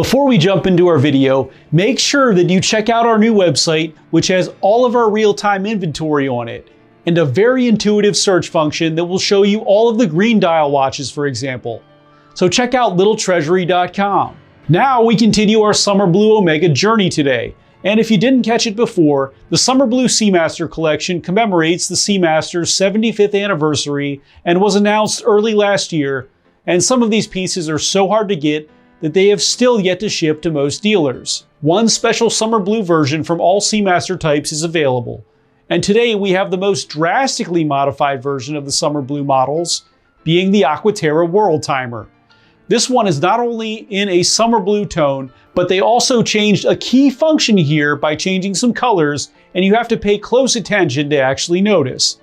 Before we jump into our video, make sure that you check out our new website, which has all of our real-time inventory on it, and a very intuitive search function that will show you all of the green dial watches, for example. So check out littletreasury.com. Now we continue our Summer Blue Omega journey today. And if you didn't catch it before, the Summer Blue Seamaster collection commemorates the Seamaster's 75th anniversary and was announced early last year. And some of these pieces are so hard to get that they have still yet to ship to most dealers. One special Summer Blue version from all Seamaster types is available. And today we have the most drastically modified version of the Summer Blue models, being the Aqua Terra Worldtimer. This one is not only in a summer blue tone, but they also changed a key function here by changing some colors, and you have to pay close attention to actually notice.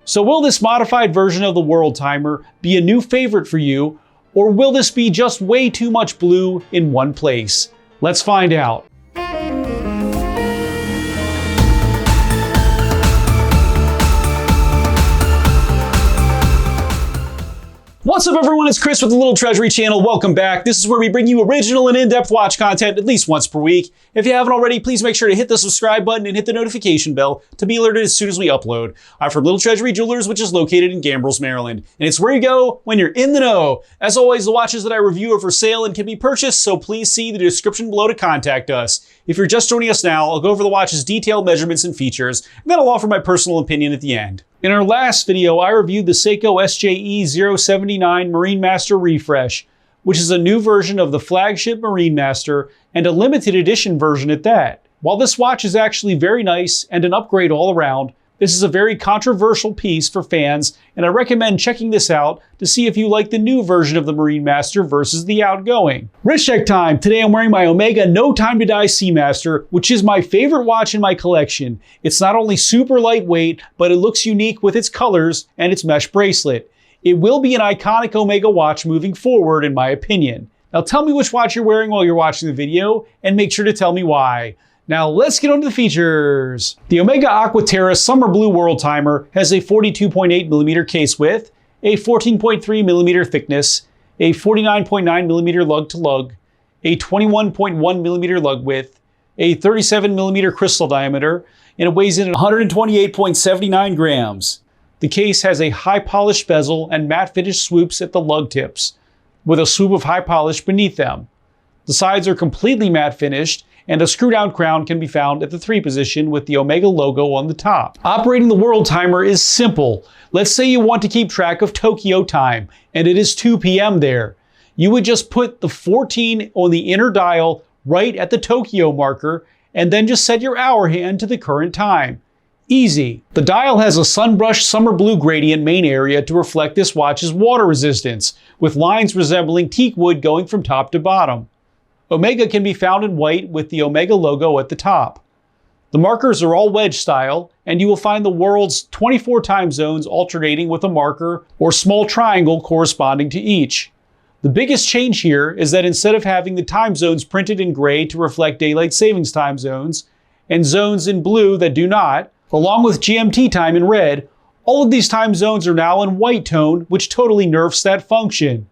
So will this modified version of the Worldtimer be a new favorite for you, or will this be just way too much blue in one place? Let's find out. What's up everyone, it's Chris with the Little Treasury channel. Welcome back. This is where we bring you original and in-depth watch content at least once per week. If you haven't already, please make sure to hit the subscribe button and hit the notification bell to be alerted as soon as we upload. I'm from Little Treasury Jewelers, which is located in Gambrills, Maryland. And it's where you go when you're in the know. As always, the watches that I review are for sale and can be purchased, so please see the description below to contact us. If you're just joining us now, I'll go over the watch's detailed measurements and features, and then I'll offer my personal opinion at the end. In our last video, I reviewed the Seiko SJE079 Marine Master Refresh, which is a new version of the flagship Marine Master and a limited edition version at that. While this watch is actually very nice and an upgrade all around, this is a very controversial piece for fans, and I recommend checking this out to see if you like the new version of the Marine Master versus the outgoing. Wrist check time! Today I'm wearing my Omega No Time to Die Seamaster, which is my favorite watch in my collection. It's not only super lightweight, but it looks unique with its colors and its mesh bracelet. It will be an iconic Omega watch moving forward in my opinion. Now tell me which watch you're wearing while you're watching the video, and make sure to tell me why. Now let's get on to the features. The Omega Aqua Terra Summer Blue Worldtimer has a 42.8mm case width, a 14.3mm thickness, a 49.9mm lug to lug, a 21.1mm lug width, a 37mm crystal diameter, and it weighs in at 128.79 grams. The case has a high polished bezel and matte finish swoops at the lug tips, with a swoop of high polish beneath them. The sides are completely matte finished, and a screw-down crown can be found at the 3 position with the Omega logo on the top. Operating the Worldtimer is simple. Let's say you want to keep track of Tokyo time, and it is 2 p.m. there. You would just put the 14 on the inner dial right at the Tokyo marker, and then just set your hour hand to the current time. Easy. The dial has a sunbrushed summer blue gradient main area to reflect this watch's water resistance, with lines resembling teak wood going from top to bottom. Omega can be found in white with the Omega logo at the top. The markers are all wedge style, and you will find the world's 24 time zones alternating with a marker or small triangle corresponding to each. The biggest change here is that instead of having the time zones printed in gray to reflect daylight savings time zones, and zones in blue that do not, along with GMT time in red, all of these time zones are now in white tone, which totally nerfs that function.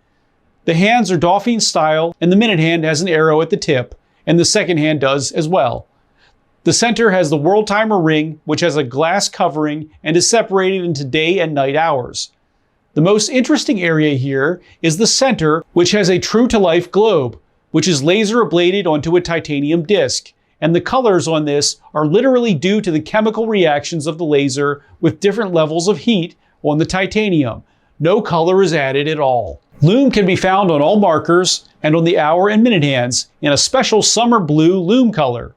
The hands are Dauphine style, and the minute hand has an arrow at the tip, and the second hand does as well. The center has the Worldtimer ring, which has a glass covering and is separated into day and night hours. The most interesting area here is the center, which has a true-to-life globe, which is laser-ablated onto a titanium disc, and the colors on this are literally due to the chemical reactions of the laser with different levels of heat on the titanium. No color is added at all. Lume can be found on all markers and on the hour and minute hands in a special summer blue lume color.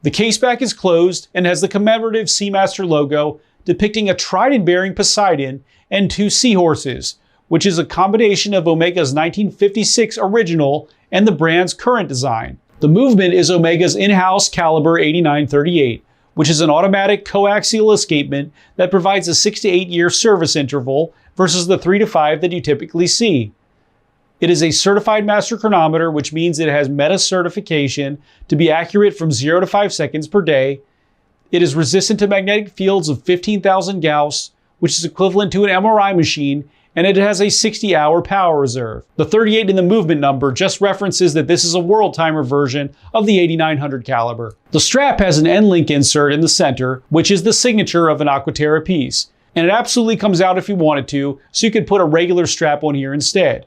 The case back is closed and has the commemorative Seamaster logo depicting a trident-bearing Poseidon and 2 seahorses, which is a combination of Omega's 1956 original and the brand's current design. The movement is Omega's in-house caliber 8938, which is an automatic coaxial escapement that provides a 6 to 8 year service interval versus the 3 to 5 that you typically see. It is a certified master chronometer, which means it has meta certification to be accurate from 0 to 5 seconds per day. It is resistant to magnetic fields of 15,000 Gauss, which is equivalent to an MRI machine, and it has a 60-hour power reserve. The 38 in the movement number just references that this is a Worldtimer version of the 8900 caliber. The strap has an end link insert in the center, which is the signature of an Aqua Terra piece, and it absolutely comes out if you wanted to, so you could put a regular strap on here instead.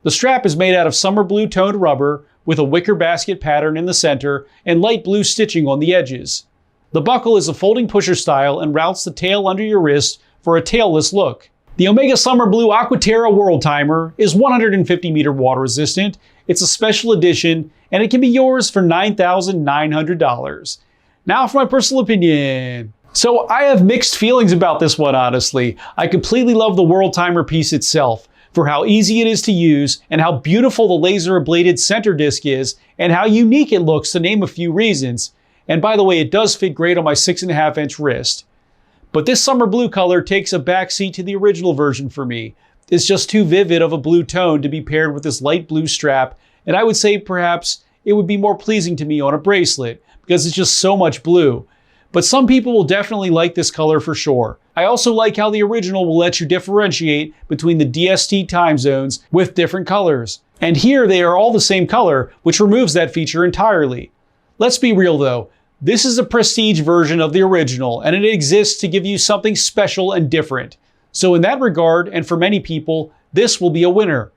The strap is made out of summer blue toned rubber with a wicker basket pattern in the center and light blue stitching on the edges. The buckle is a folding pusher style and routes the tail under your wrist for a tailless look. The Omega Summer Blue Aqua Terra Worldtimer is 150 meter water resistant. It's a special edition and it can be yours for $9,900. Now for my personal opinion. So I have mixed feelings about this one, honestly. I completely love the Worldtimer piece itself for how easy it is to use and how beautiful the laser-ablated center disc is and how unique it looks, to name a few reasons. And by the way, it does fit great on my 6.5-inch wrist. But this summer blue color takes a backseat to the original version for me. It's just too vivid of a blue tone to be paired with this light blue strap, and I would say perhaps it would be more pleasing to me on a bracelet because it's just so much blue. But some people will definitely like this color for sure. I also like how the original will let you differentiate between the DST time zones with different colors. And here they are all the same color, which removes that feature entirely. Let's be real though, this is a prestige version of the original and it exists to give you something special and different. So in that regard, and for many people, this will be a winner.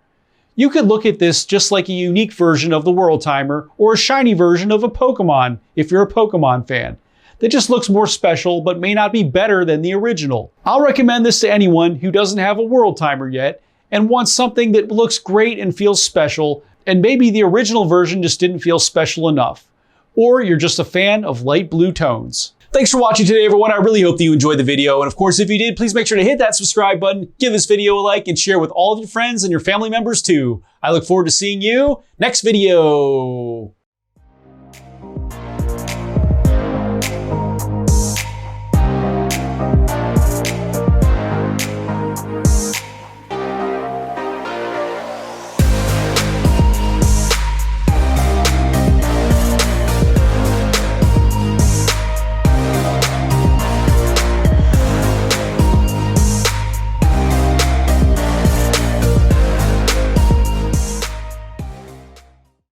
You could look at this just like a unique version of the Worldtimer or a shiny version of a Pokemon if you're a Pokemon fan. That just looks more special but may not be better than the original. I'll recommend this to anyone who doesn't have a Worldtimer yet and wants something that looks great and feels special, and maybe the original version just didn't feel special enough. Or you're just a fan of light blue tones. Thanks for watching today, everyone. I really hope that you enjoyed the video. And of course, if you did, please make sure to hit that subscribe button, give this video a like, and share with all of your friends and your family members too. I look forward to seeing you next video.